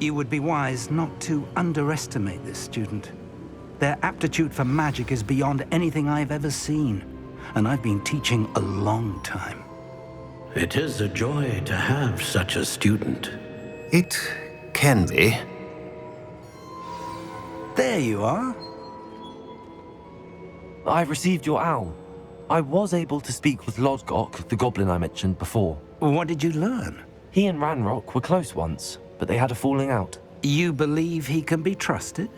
You would be wise not to underestimate this student. Their aptitude for magic is beyond anything I've ever seen, and I've been teaching a long time. It is a joy to have such a student. It can be. There you are. I received your owl. I was able to speak with Lodgok, the goblin I mentioned before. What did you learn? He and Ranrock were close once, but they had a falling out. You believe he can be trusted?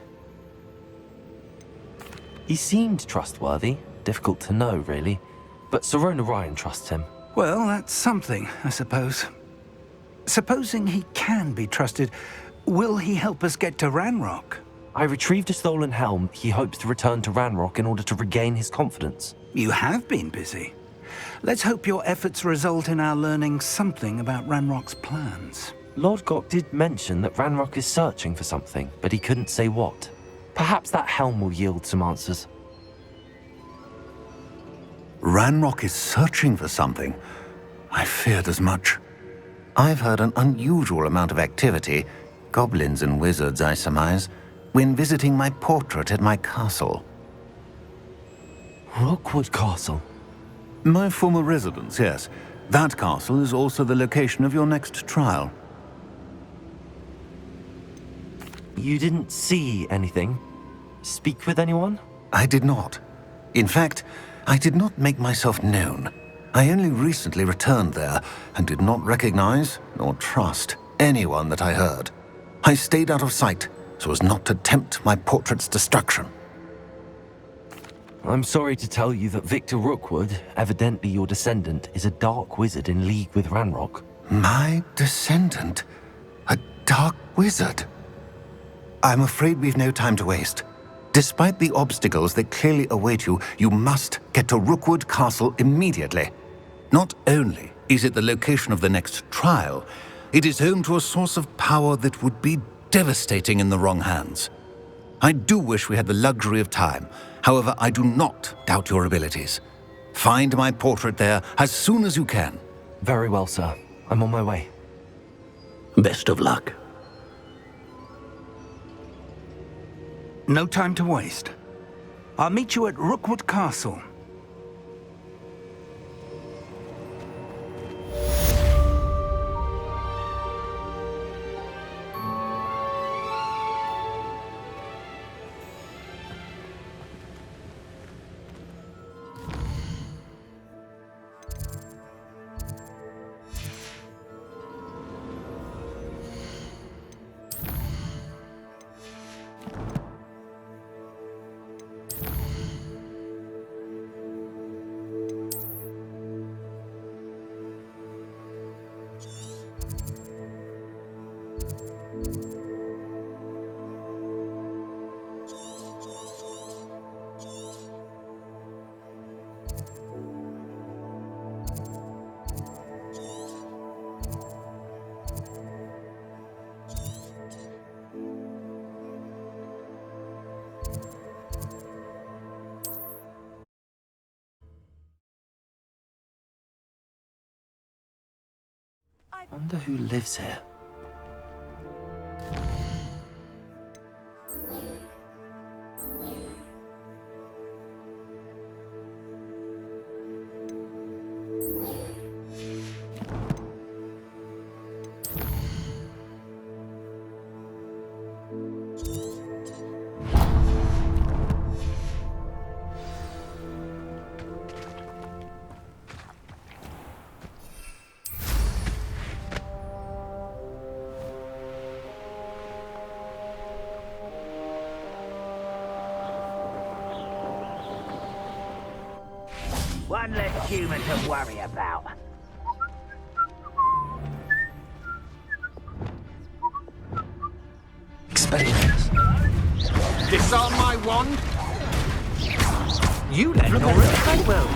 He seemed trustworthy. Difficult to know, really. But Sirona Ryan trusts him. Well, that's something, I suppose. Supposing he can be trusted, will he help us get to Ranrock? I retrieved a stolen helm. He hopes to return to Ranrock in order to regain his confidence. You have been busy. Let's hope your efforts result in our learning something about Ranrock's plans. Lodgok did mention that Ranrock is searching for something, but he couldn't say what. Perhaps that helm will yield some answers. Ranrock is searching for something. I feared as much. I've heard an unusual amount of activity, goblins and wizards, I surmise, when visiting my portrait at my castle. Rookwood Castle? My former residence, yes. That castle is also the location of your next trial. You didn't see anything? Speak with anyone? I did not. In fact, I did not make myself known. I only recently returned there and did not recognize nor trust anyone that I heard. I stayed out of sight so as not to tempt my portrait's destruction. I'm sorry to tell you that Victor Rookwood, evidently your descendant, is a dark wizard in league with Ranrock. My descendant? A dark wizard? I'm afraid we've no time to waste. Despite the obstacles that clearly await you, you must get to Rookwood Castle immediately. Not only is it the location of the next trial, it is home to a source of power that would be devastating in the wrong hands. I do wish we had the luxury of time. However, I do not doubt your abilities. Find my portrait there as soon as you can. Very well, sir. I'm on my way. Best of luck. No time to waste. I'll meet you at Rookwood Castle. I wonder who lives here. One less human to worry about. Experience. Disarm my wand. You let Nora play well,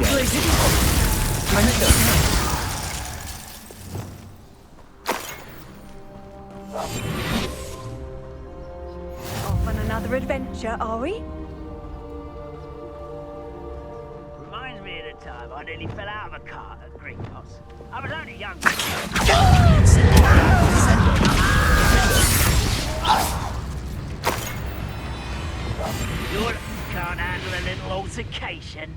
Off on another adventure, are we? Reminds me of the time I nearly fell out of a cart at Greencross. I was only young. Good. Can't handle a little altercation.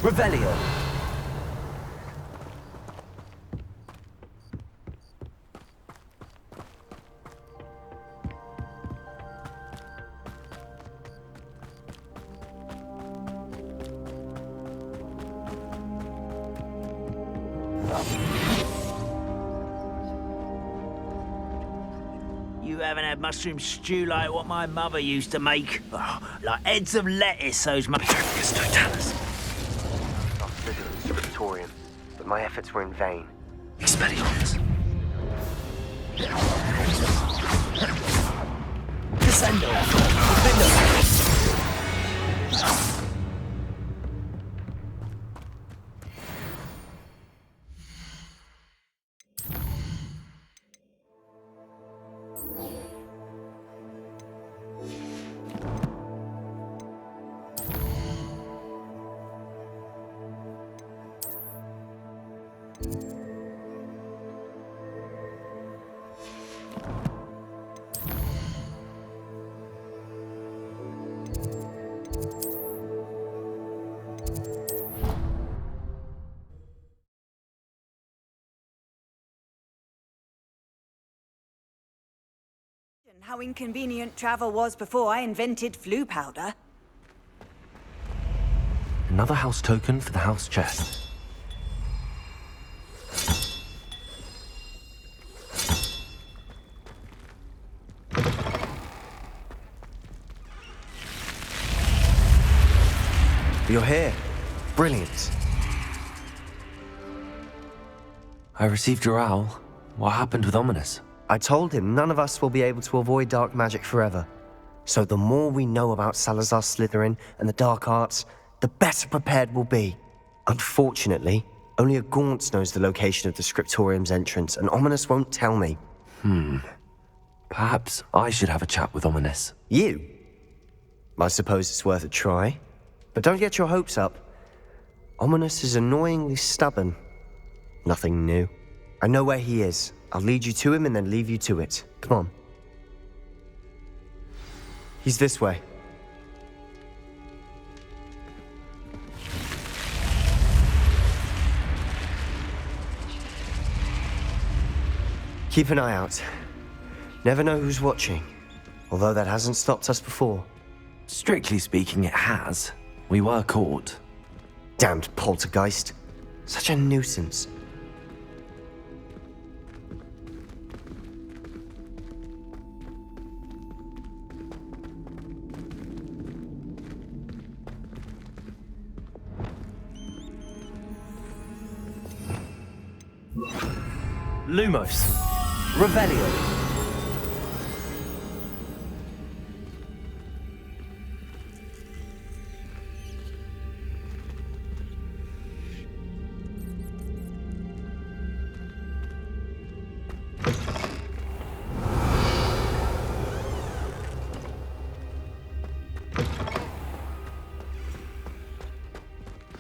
Revelio. You haven't had mushroom stew like what my mother used to make. Oh, like heads of lettuce, those mushrooms don't tell us. Lost Slytherin's scriptorium, but my efforts were in vain. Expelliarmus. Descendo. Defendo. How inconvenient travel was before I invented flu powder. Another house token for the house chest. You're here. Brilliant. I received your owl. What happened with Ominous? I told him none of us will be able to avoid dark magic forever. So the more we know about Salazar Slytherin and the dark arts, the better prepared we'll be. Unfortunately, only a Gaunt knows the location of the Scriptorium's entrance, and Ominous won't tell me. Perhaps I should have a chat with Ominous. You? I suppose it's worth a try. But don't get your hopes up. Ominous is annoyingly stubborn. Nothing new. I know where he is. I'll lead you to him and then leave you to it. Come on. He's this way. Keep an eye out. Never know who's watching. Although that hasn't stopped us before. Strictly speaking, it has. We were caught. Damned poltergeist. Such a nuisance. Lumos. Revelio.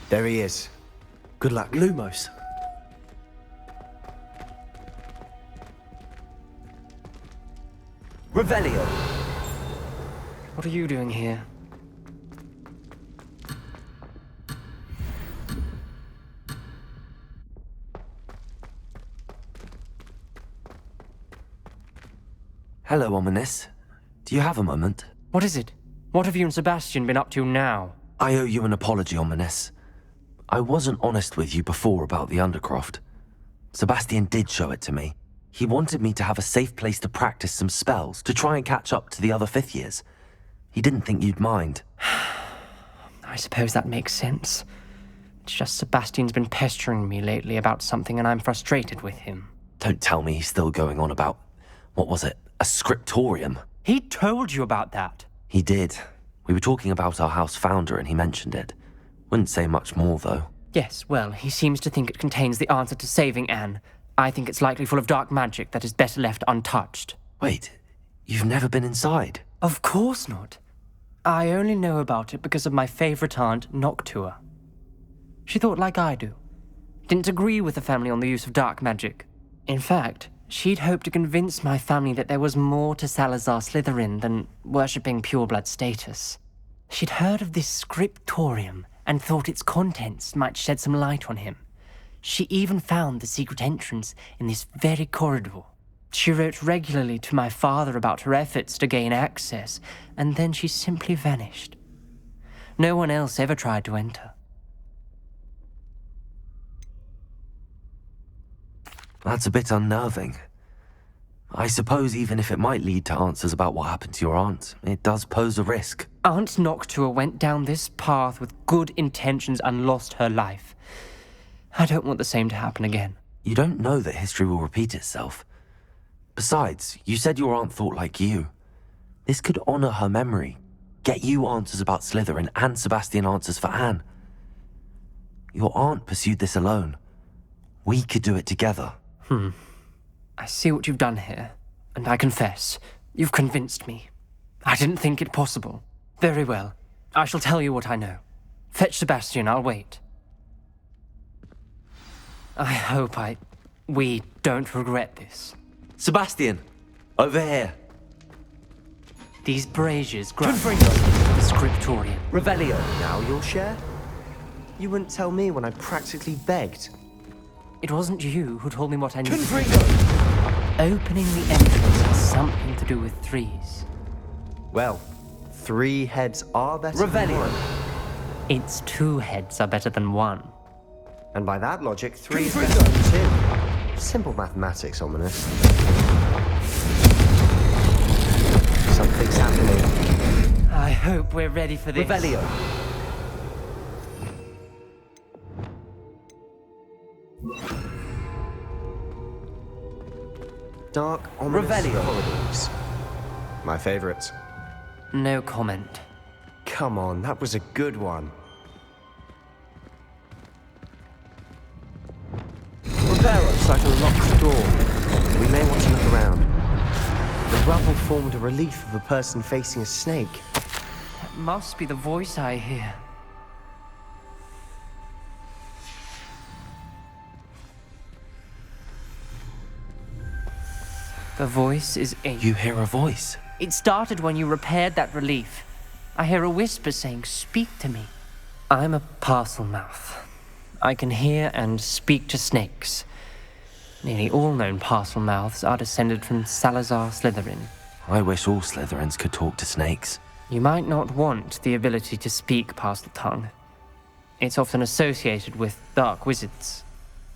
There he is. Good luck. Lumos. Revelio. What are you doing here? Hello, Ominous. Do you have a moment? What is it? What have you and Sebastian been up to now? I owe you an apology, Ominous. I wasn't honest with you before about the Undercroft. Sebastian did show it to me. He wanted me to have a safe place to practice some spells, to try and catch up to the other fifth years. He didn't think you'd mind. I suppose that makes sense. It's just Sebastian's been pestering me lately about something and I'm frustrated with him. Don't tell me he's still going on about, what was it, a scriptorium? He told you about that. He did. We were talking about our house founder and he mentioned it. Wouldn't say much more, though. Yes, well, he seems to think it contains the answer to saving Anne. I think it's likely full of dark magic that is better left untouched. Wait, you've never been inside? Of course not. I only know about it because of my favorite aunt, Noctua. She thought like I do. Didn't agree with the family on the use of dark magic. In fact, she'd hoped to convince my family that there was more to Salazar Slytherin than worshipping pureblood status. She'd heard of this scriptorium and thought its contents might shed some light on him. She even found the secret entrance in this very corridor. She wrote regularly to my father about her efforts to gain access, and then she simply vanished. No one else ever tried to enter. That's a bit unnerving. I suppose even if it might lead to answers about what happened to your aunt, it does pose a risk. Aunt Noctua went down this path with good intentions and lost her life. I don't want the same to happen again. You don't know that history will repeat itself. Besides, you said your aunt thought like you. This could honor her memory, get you answers about Slytherin and Sebastian answers for Anne. Your aunt pursued this alone. We could do it together. I see what you've done here, and I confess, you've convinced me. I didn't think it possible. Very well. I shall tell you what I know. Fetch Sebastian, I'll wait. I hope we don't regret this. Sebastian! Over here! These braziers grant the scriptorium. Revelio, now you'll share? You wouldn't tell me when I practically begged. It wasn't you who told me what I needed. Opening the entrance has something to do with threes. Well, 3 heads are better than Revelio. 1. Its 2 heads are better than 1. And by that logic, 3 is better than 2. Simple mathematics, Ominous. Something's happening. I hope we're ready for this. Revelio. Dark, ominous corridors. My favorite. No comment. Come on, that was a good one. Looks like a locked door. We may want to look around. The rubble formed a relief of a person facing a snake. That must be the voice I hear. The voice is in. You hear a voice? It started when you repaired that relief. I hear a whisper saying, "Speak to me." I'm a parcel mouth. I can hear and speak to snakes. Nearly all known parcel mouths are descended from Salazar Slytherin. I wish all Slytherins could talk to snakes. You might not want the ability to speak parcel tongue. It's often associated with dark wizards.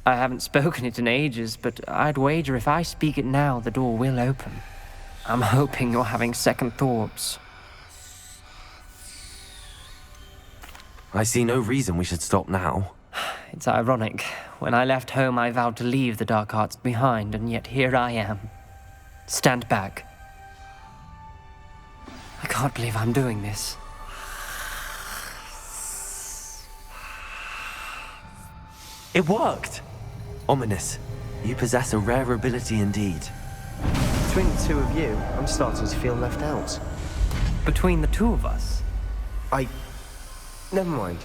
I haven't spoken it in ages, but I'd wager if I speak it now, the door will open. I'm hoping you're having second thoughts. I see no reason we should stop now. It's ironic. When I left home, I vowed to leave the dark arts behind, and yet here I am. Stand back. I can't believe I'm doing this. It worked! Ominous, you possess a rare ability indeed. Between the 2 of you, I'm starting to feel left out. Between the 2 of us? Never mind.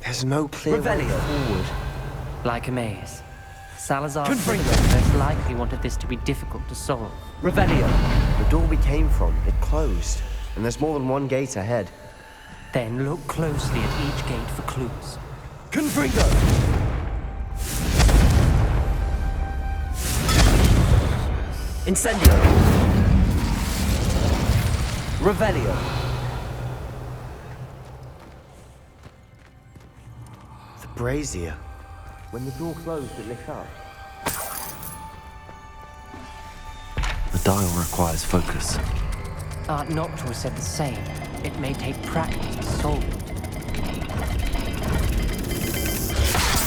There's no clear way forward. Like a maze. Salazar Slytherin most likely wanted this to be difficult to solve. Revelio. The door we came from, it closed. And there's more than one gate ahead. Then look closely at each gate for clues. Confringo! Incendio! Revelio! The brazier. When the door closed, it lit up. The dial requires focus. Aunt Noctua said the same. It may take practice to solve it.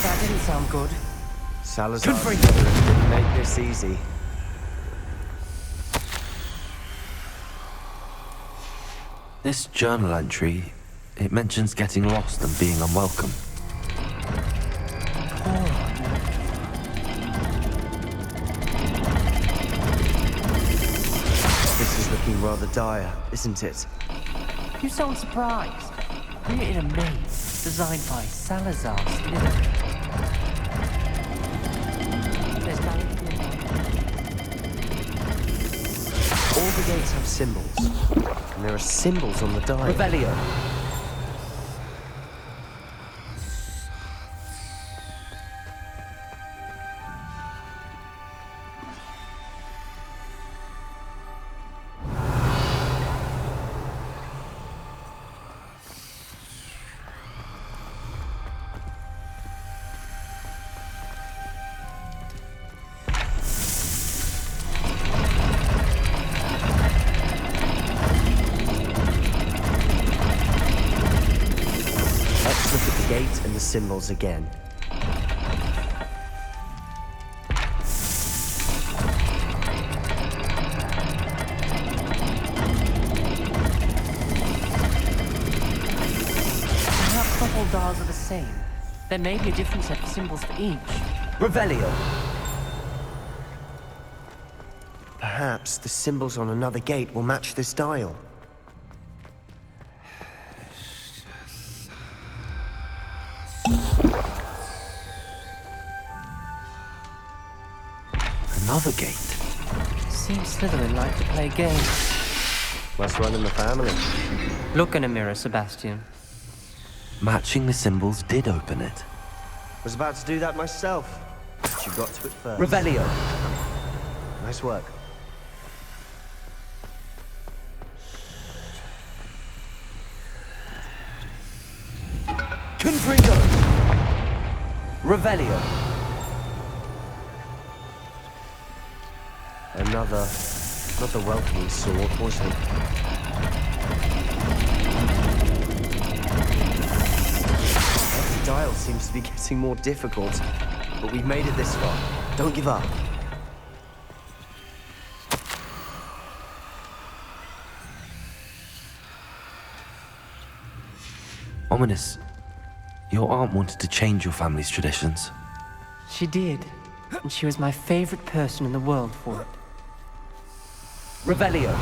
That didn't sound good. Salazar didn't make this easy. This journal entry, it mentions getting lost and being unwelcome. This looking rather dire, isn't it? You sound surprised. We're in a maze designed by Salazar Slytherin. There's bound to be a All the gates have symbols, and there are symbols on the dial. Revelio. Let's look at the gate and the symbols again. Perhaps the whole dials are the same. There may be a different set of symbols for each. Revelio. Perhaps the symbols on another gate will match this dial. Another gate. Seems Slytherin like to play games. Must run in the family. Look in a mirror, Sebastian. Matching the symbols did open it. Was about to do that myself, but you got to it first. Revelio. Nice work. Confringo. Revelio. Another welcoming sword, wasn't it? Every dial seems to be getting more difficult, but we've made it this far. Don't give up. Ominous, your aunt wanted to change your family's traditions. She did. And she was my favorite person in the world for it. Revelio.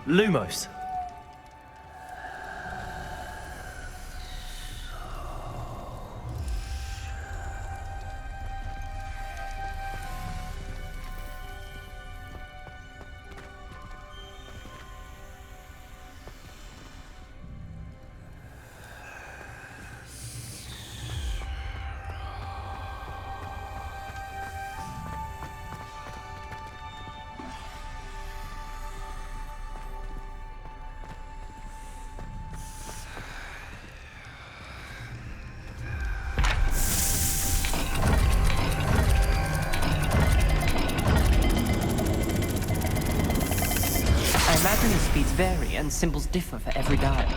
Lumos. I imagine the speeds vary and symbols differ for every dial.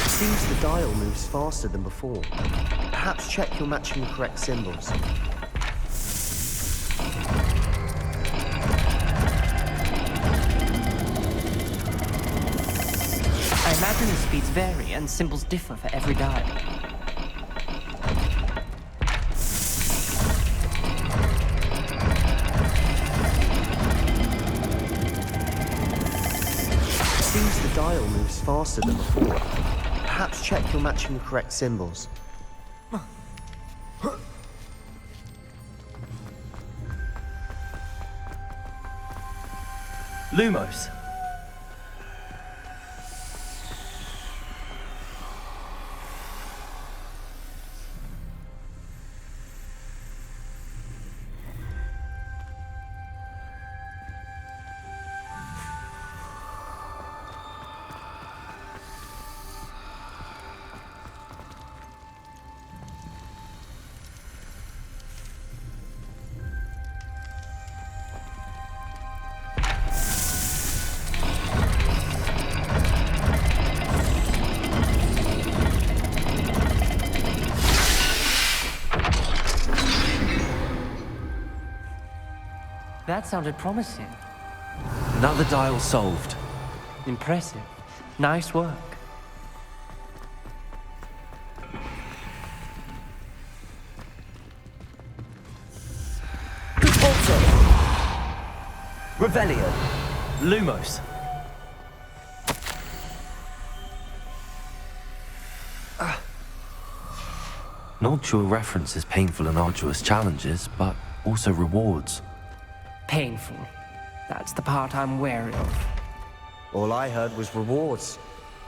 Seems the dial moves faster than before. Perhaps check you're matching the correct symbols. I imagine the speeds vary and symbols differ for every dial. Seems the dial moves faster than before. Perhaps check you're matching the correct symbols. Lumos. That sounded promising. Another dial solved. Impressive. Nice work. Alto! Revelio. Lumos. Noctua references painful and arduous challenges, but also rewards. Painful. That's the part I'm wary of. All I heard was rewards.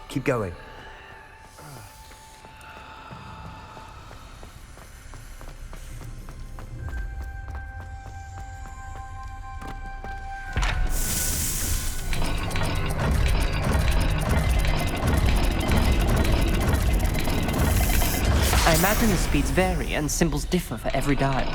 Keep going. I imagine the speeds vary and symbols differ for every dial.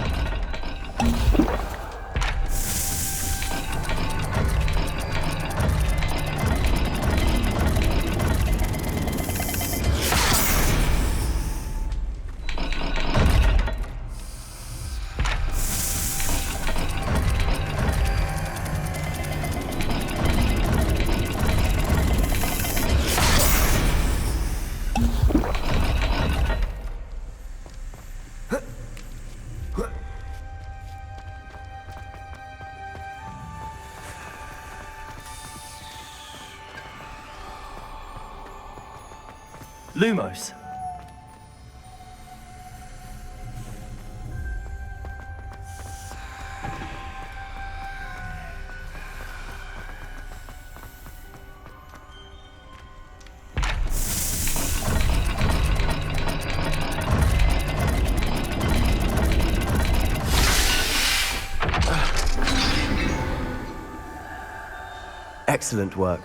Lumos. Excellent work.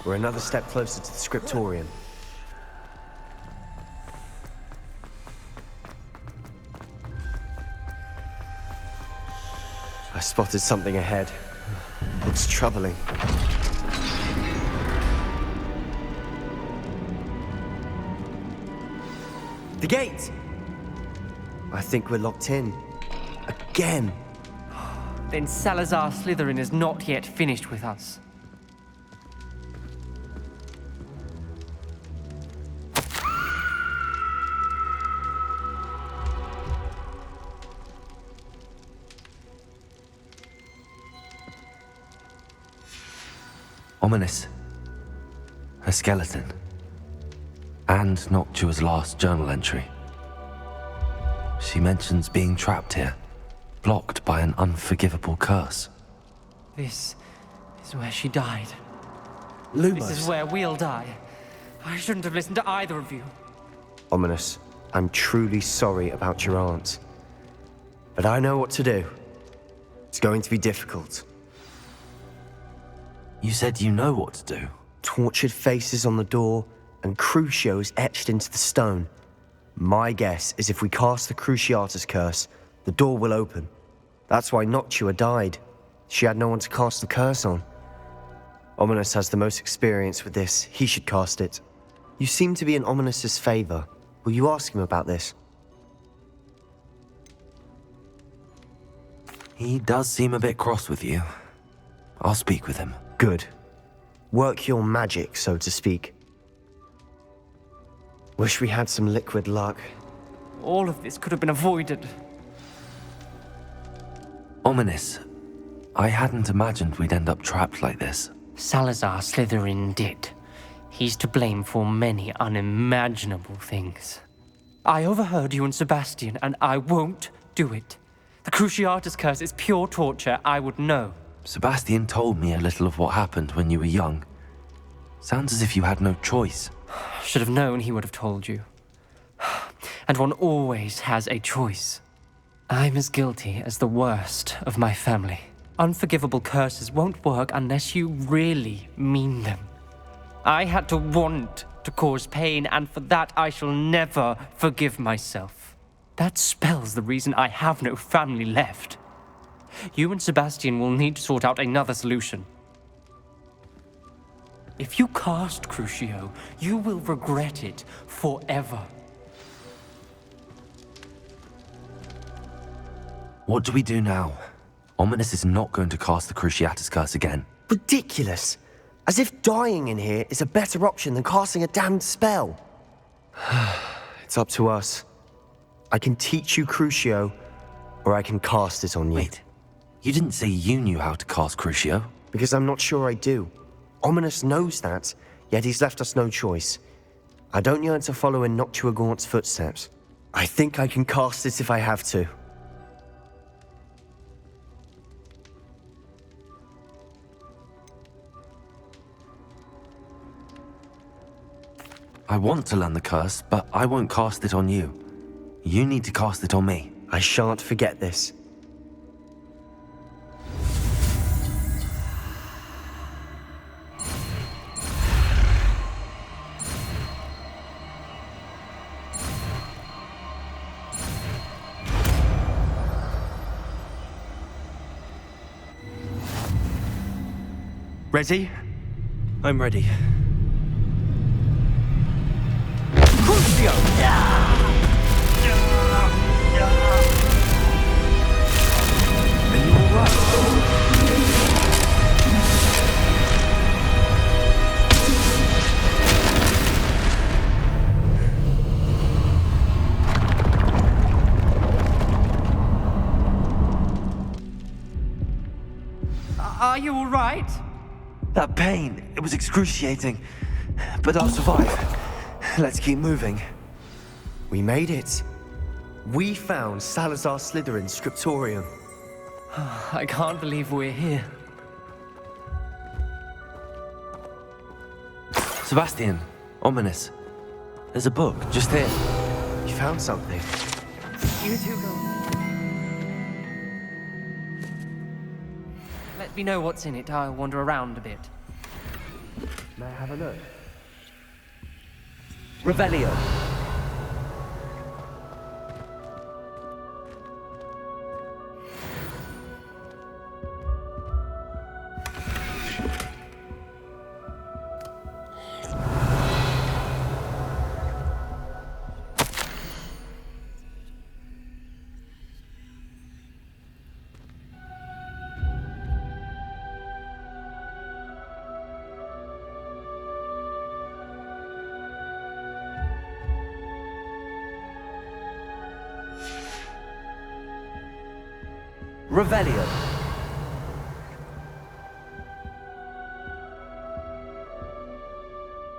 We're another step closer to the scriptorium. I spotted something ahead. It's troubling. The gate! I think we're locked in. Again! Then Salazar Slytherin is not yet finished with us. Ominous. A skeleton. And Noctua's last journal entry. She mentions being trapped here, blocked by an unforgivable curse. This is where she died. Lumos. This is where we'll die. I shouldn't have listened to either of you. Ominous, I'm truly sorry about your aunt. But I know what to do. It's going to be difficult. You said you know what to do. Tortured faces on the door and Crucios etched into the stone. My guess is if we cast the Cruciatus curse, the door will open. That's why Noctua died. She had no one to cast the curse on. Ominous has the most experience with this. He should cast it. You seem to be in Ominous's favor. Will you ask him about this? He does seem a bit cross with you. I'll speak with him. Good. Work your magic, so to speak. Wish we had some liquid luck. All of this could have been avoided. Ominous. I hadn't imagined we'd end up trapped like this. Salazar Slytherin did. He's to blame for many unimaginable things. I overheard you and Sebastian, and I won't do it. The Cruciatus curse is pure torture, I would know. Sebastian told me a little of what happened when you were young. Sounds as if you had no choice. Should have known he would have told you. And one always has a choice. I'm as guilty as the worst of my family. Unforgivable curses won't work unless you really mean them. I had to want to cause pain, and for that I shall never forgive myself. That spells the reason I have no family left. You and Sebastian will need to sort out another solution. If you cast Crucio, you will regret it forever. What do we do now? Ominous is not going to cast the Cruciatus Curse again. Ridiculous. As if dying in here is a better option than casting a damned spell. It's up to us. I can teach you Crucio, or I can cast it on you. Wait, you didn't say you knew how to cast Crucio? Because I'm not sure I do. Ominous knows that, yet he's left us no choice. I don't yearn to follow in Noctua Gaunt's footsteps. I think I can cast it if I have to. I want to learn the curse, but I won't cast it on you. You need to cast it on me. I shan't forget this. Ready? I'm ready. Are you all right? That pain, it was excruciating. But I'll survive. Let's keep moving. We made it. We found Salazar Slytherin's scriptorium. I can't believe we're here. Sebastian, Ominous. There's a book, just here. You found something. You two go. Let me know what's in it. I'll wander around a bit. May I have a look? Revelio. Revelio.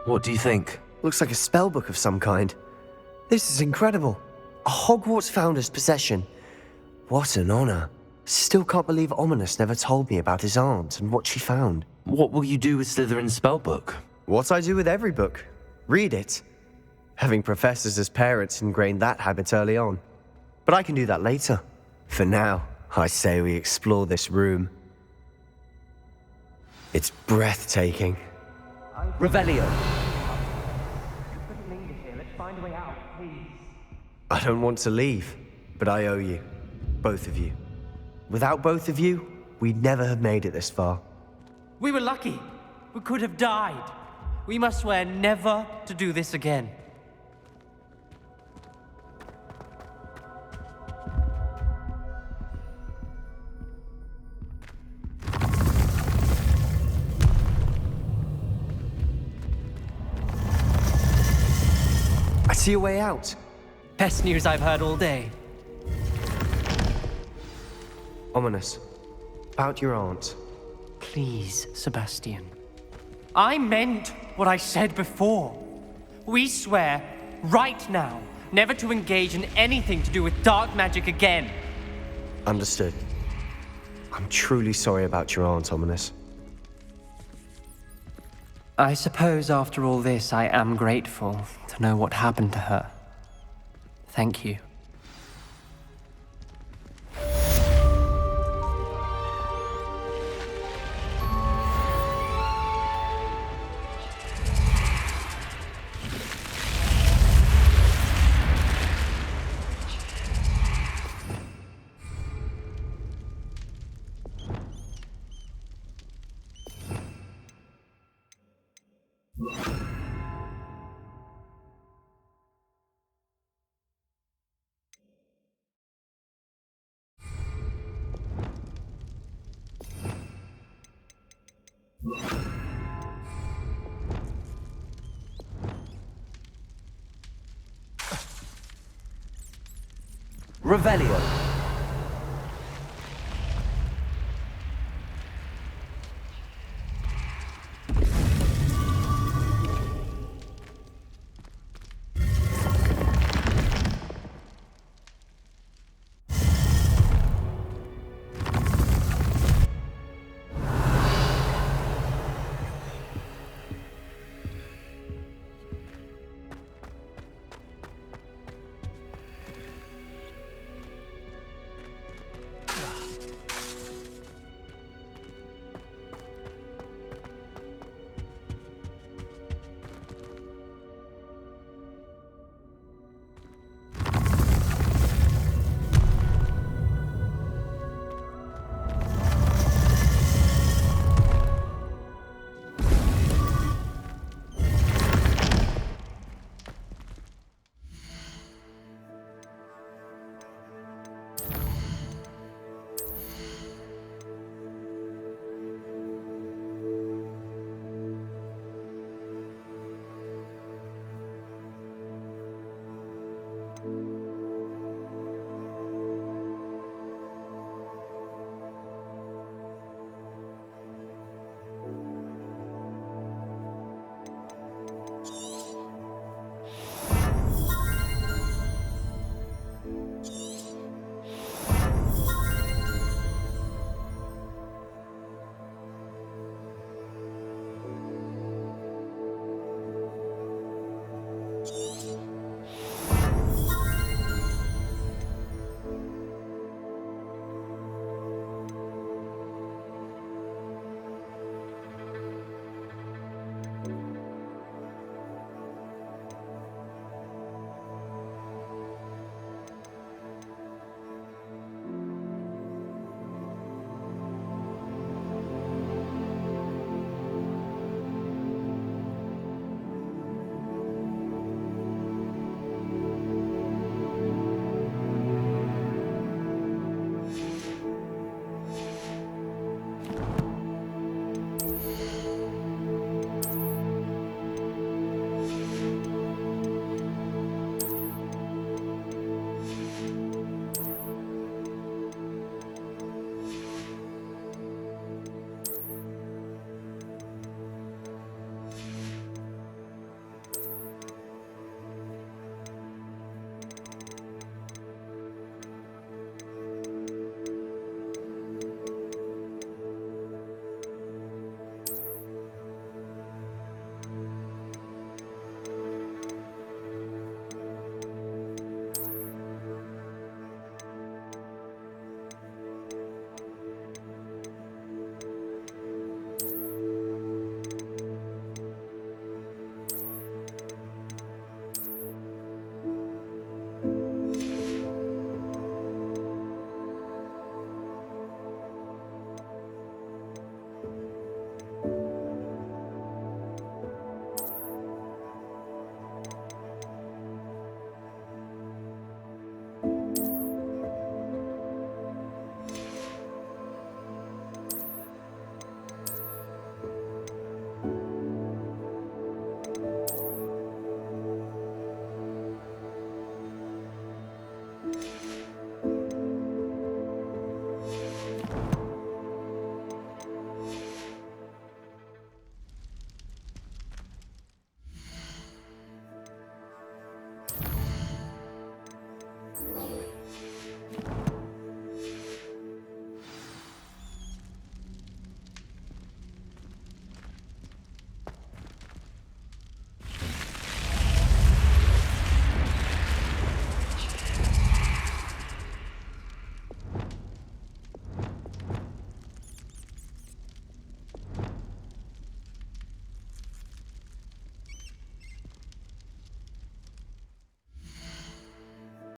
What do you think? Looks like a spellbook of some kind. This is incredible. A Hogwarts founder's possession. What an honor. Still can't believe Ominous never told me about his aunt and what she found. What will you do with Slytherin's spellbook? What I do with every book. Read it. Having professors as parents ingrained that habit early on. But I can do that later. For now, I say we explore this room. It's breathtaking. Revelio. I don't want to leave, but I owe you. Both of you. Without both of you, we'd never have made it this far. We were lucky. We could have died. We must swear never to do this again. I see a way out. Best news I've heard all day. Ominous. About your aunt. Please, Sebastian. I meant what I said before. We swear, right now, never to engage in anything to do with dark magic again. Understood. I'm truly sorry about your aunt, Ominous. I suppose after all this, I am grateful to know what happened to her. Thank you. Revelio.